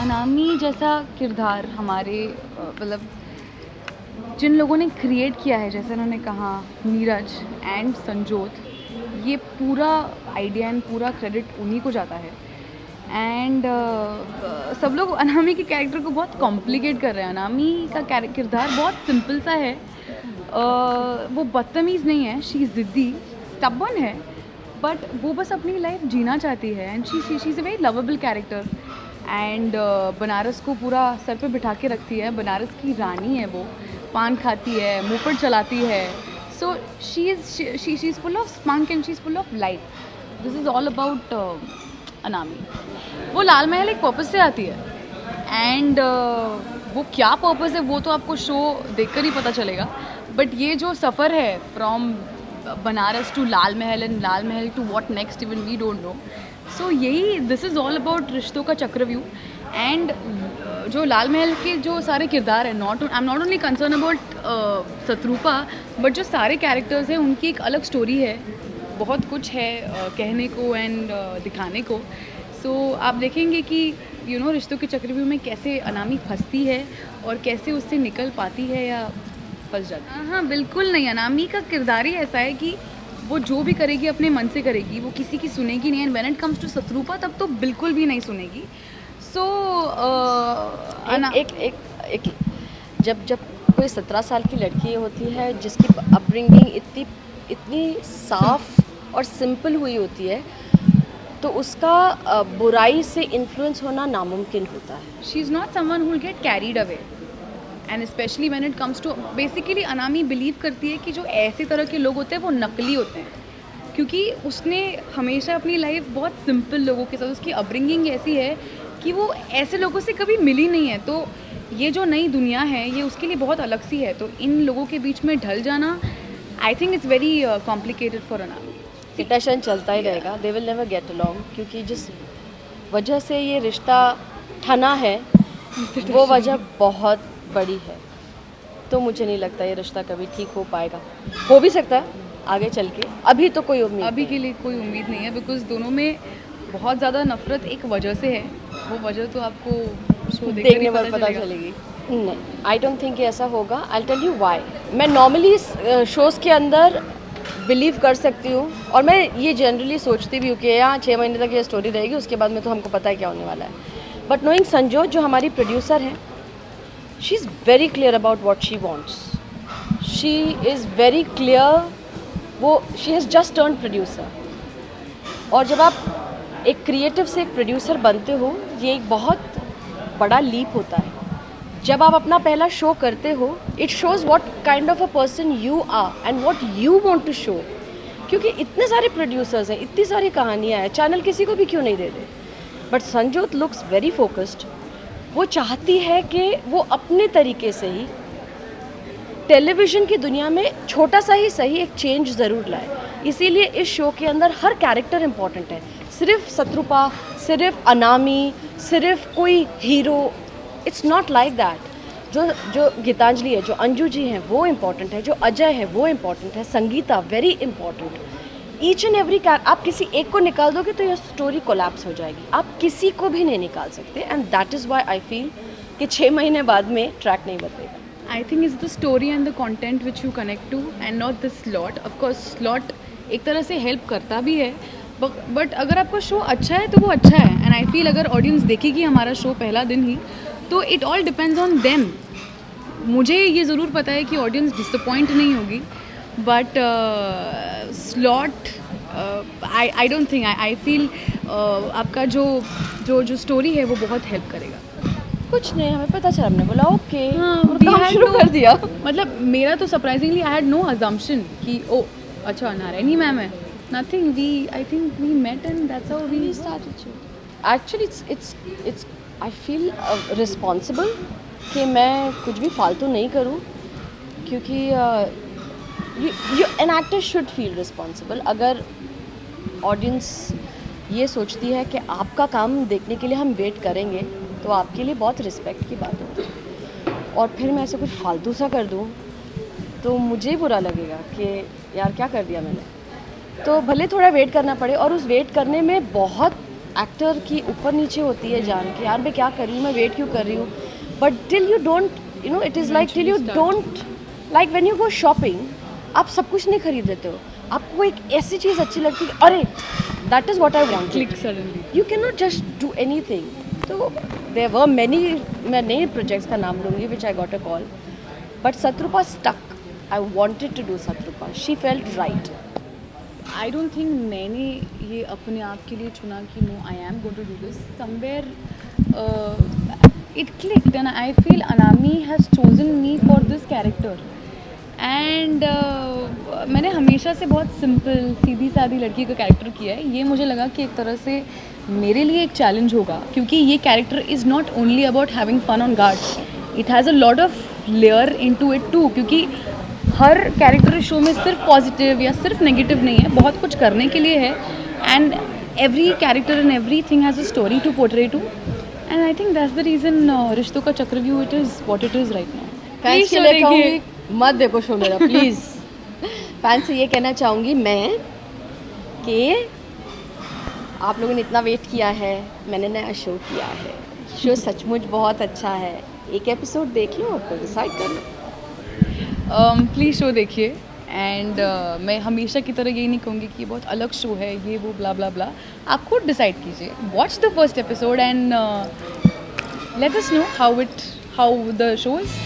अनामी जैसा किरदार हमारे मतलब जिन लोगों ने क्रिएट किया है, जैसे उन्होंने कहा नीरज एंड संजोत, ये पूरा आइडिया एंड पूरा क्रेडिट उन्हीं को जाता है। एंड सब लोग अनामी के कैरेक्टर को बहुत कॉम्प्लिकेट कर रहे हैं। अनामी का किरदार बहुत सिंपल सा है। वो बदतमीज़ नहीं है, शी ज़िद्दी स्टबर्न है, बट वो बस अपनी लाइफ जीना चाहती है। And she is a very lovable character. And Banaras को पूरा सर पे बिठा के रखती है। बनारस की रानी है वो, पान खाती है, मोपेड चलाती है। So she is full of spunk and she is full of life. This is all about Anami. वो लाल महल एक पर्पस से आती है एंड वो क्या पर्पस है वो तो आपको शो देखकर ही पता चलेगा। बट ये जो सफ़र है from Banaras to Lal Mahal and Lal Mahal to what next, even we don't know. So यही दिस इज़ ऑल अबाउट रिश्तों का चक्रव्यूह। एंड जो लाल महल के जो सारे किरदार हैं, I am not only concern about Shatrupa, but जो सारे कैरेक्टर्स हैं उनकी एक अलग स्टोरी है। बहुत कुछ है कहने को एंड दिखाने को। सो आप देखेंगे कि रिश्तों के चक्रव्यूह में कैसे अनामी फंसती है और कैसे उससे निकल पाती है या फंस जाती है। हाँ, बिल्कुल नहीं। अनामी का किरदार ही ऐसा है कि वो जो भी करेगी अपने मन से करेगी, वो किसी की सुनेगी नहीं। And when it comes to Shatrupa तब तो बिल्कुल भी नहीं सुनेगी। सो एक जब कोई 17 साल की लड़की होती है जिसकी अपब्रिंगिंग इतनी साफ और सिंपल हुई होती है, तो उसका बुराई से इन्फ्लुएंस होना नामुमकिन होता है। She is not someone who will get carried away. And specially when it comes to, basically Anami believe करती है कि जो ऐसे तरह के लोग होते हैं वो नकली होते हैं, क्योंकि उसने हमेशा अपनी लाइफ बहुत सिंपल लोगों के साथ, उसकी अपब्रिंगिंग ऐसी है कि वो ऐसे लोगों से कभी मिली नहीं है। तो ये जो नई दुनिया है ये उसके लिए बहुत अलग सी है। तो इन लोगों के बीच में ढल जाना, I think it's very complicated for Anami. Situation चलता ही रहेगा, they will never get along, क्योंकि जिस वजह से ये रिश्ता ठना है वो वजह बहुत बड़ी है। तो मुझे नहीं लगता ये रिश्ता कभी ठीक हो पाएगा। हो भी सकता है आगे चल के, अभी तो कोई उम्मीद अभी के लिए कोई उम्मीद नहीं है, बिकॉज दोनों में बहुत ज़्यादा नफरत एक वजह से है। वो वजह तो आपको शो देखने पर पता चलेगी। नहीं, आई डोंट थिंक ऐसा होगा। I tell you why. मैं नॉर्मली शोज़ के अंदर बिलीव कर सकती हूँ, और मैं ये जनरली सोचती भी हूँ कि यहाँ 6 महीने तक ये स्टोरी रहेगी, उसके बाद में तो हमको पता है क्या होने वाला है। बट नोइंग संजोत जो हमारी प्रोड्यूसर हैं, she is very clear about what she wants. She is very clear. वो she has just turn producer, और जब आप एक क्रिएटिव से एक प्रोड्यूसर बनते हो, ये एक बहुत बड़ा लीप होता है। जब आप अपना पहला शो करते हो, it shows what kind of a person you are and what you want to show. क्योंकि इतने सारे प्रोड्यूसर्स हैं, इतनी सारी कहानियाँ हैं, चैनल किसी को भी क्यों नहीं दे दे। But Sanjot looks very focused. वो चाहती है कि वो अपने तरीके से ही टेलीविज़न की दुनिया में छोटा सा ही सही एक चेंज ज़रूर लाए। इसीलिए इस शो के अंदर हर कैरेक्टर इम्पॉर्टेंट है। सिर्फ शत्रुपा, सिर्फ अनामी, सिर्फ कोई hero, it's not like that. जो गीतांजलि है, जो अंजू जी हैं, वो इम्पॉर्टेंट है। जो अजय है वो इम्पॉर्टेंट है। Sangeeta very important. Each and every आप किसी एक को निकाल दोगे तो ये स्टोरी कोलैप्स हो जाएगी। आप किसी को भी नहीं निकाल सकते। And that is why I feel कि 6 महीने बाद में ट्रैक नहीं बदलेगा। I think it's the story and the content which you connect to and not the slot. Of course slot एक तरह से हेल्प करता भी है, बट अगर आपका शो अच्छा है तो वो अच्छा है। एंड आई फील अगर ऑडियंस देखेगी हमारा शो पहला दिन ही, तो it all depends on them. मुझे ये ज़रूर पता है कि ऑडियंस डिसअपॉइंट नहीं होगी, but slot I don't think, I feel आपका जो स्टोरी है वो बहुत हेल्प करेगा। कुछ नहीं, हमें पता चला, हमने बोला ओके, हाँ, काम शुरू कर दिया। मतलब मेरा तो surprisingly I had no assumption कि ओ अच्छा नारायणी मैम है। Nothing, I think we met and that's how we started show. Actually it's I feel responsible कि मैं कुछ भी फालतू नहीं करूं, क्योंकि an actor should feel responsible. अगर ऑडियंस ये सोचती है कि आपका काम देखने के लिए हम वेट करेंगे, तो आपके लिए बहुत रिस्पेक्ट की बात होगी। और फिर मैं ऐसे कुछ फालतू सा कर दूं तो मुझे बुरा लगेगा कि यार क्या कर दिया मैंने। तो भले थोड़ा वेट करना पड़े, और उस वेट करने में बहुत एक्टर की ऊपर नीचे होती है जान के, यार मैं क्या कर रही हूँ, मैं वेट क्यों कर रही हूँ. But till you don't you know it is like till you don't like when you go shopping, आप सब कुछ नहीं खरीद लेते हो. आपको एक ऐसी चीज़ अच्छी लगती है, अरे that is what I want. Click suddenly. You can not just do anything. तो देयर वर मैनी, मैं नए प्रोजेक्ट्स का नाम लूँगी which I got a call, but Satrupa stuck. I wanted to do Satrupa. She felt right. I don't think मैंने ये अपने आप के लिए चुना कि no I am going to do this. Somewhere it clicked and I feel Anami has chosen me for this character. And मैंने हमेशा से बहुत सिंपल सीधी सादी लड़की का कैरेक्टर किया है. ये मुझे लगा कि एक तरह से मेरे लिए एक चैलेंज होगा, क्योंकि ये character is not only about having fun on guards. It has a lot of layer into it too, क्योंकि हर कैरेक्टर शो में सिर्फ पॉजिटिव या सिर्फ नेगेटिव नहीं है, बहुत कुछ करने के लिए है. And every character and every thing has a story to portray too. And I think that's the reason Rishton Ka Chakravyuh it is what it is right now. Fans के लिए कहूँगी मत देखो शो मेरा प्लीज़. फैंस से ये कहना चाहूँगी मैं कि आप लोगों ने इतना वेट किया है, मैंने नया शो किया है. शो सचमुच बहुत अच्छा है. एक एपिसोड देख लो और डिसाइड कर लो. प्लीज़ शो देखिए. एंड मैं हमेशा की तरह यही नहीं कहूँगी कि ये बहुत अलग शो है, ये वो ब्ला ब्ला ब्ला. आप खुद डिसाइड कीजिए. Watch the first episode and let us know how the show is.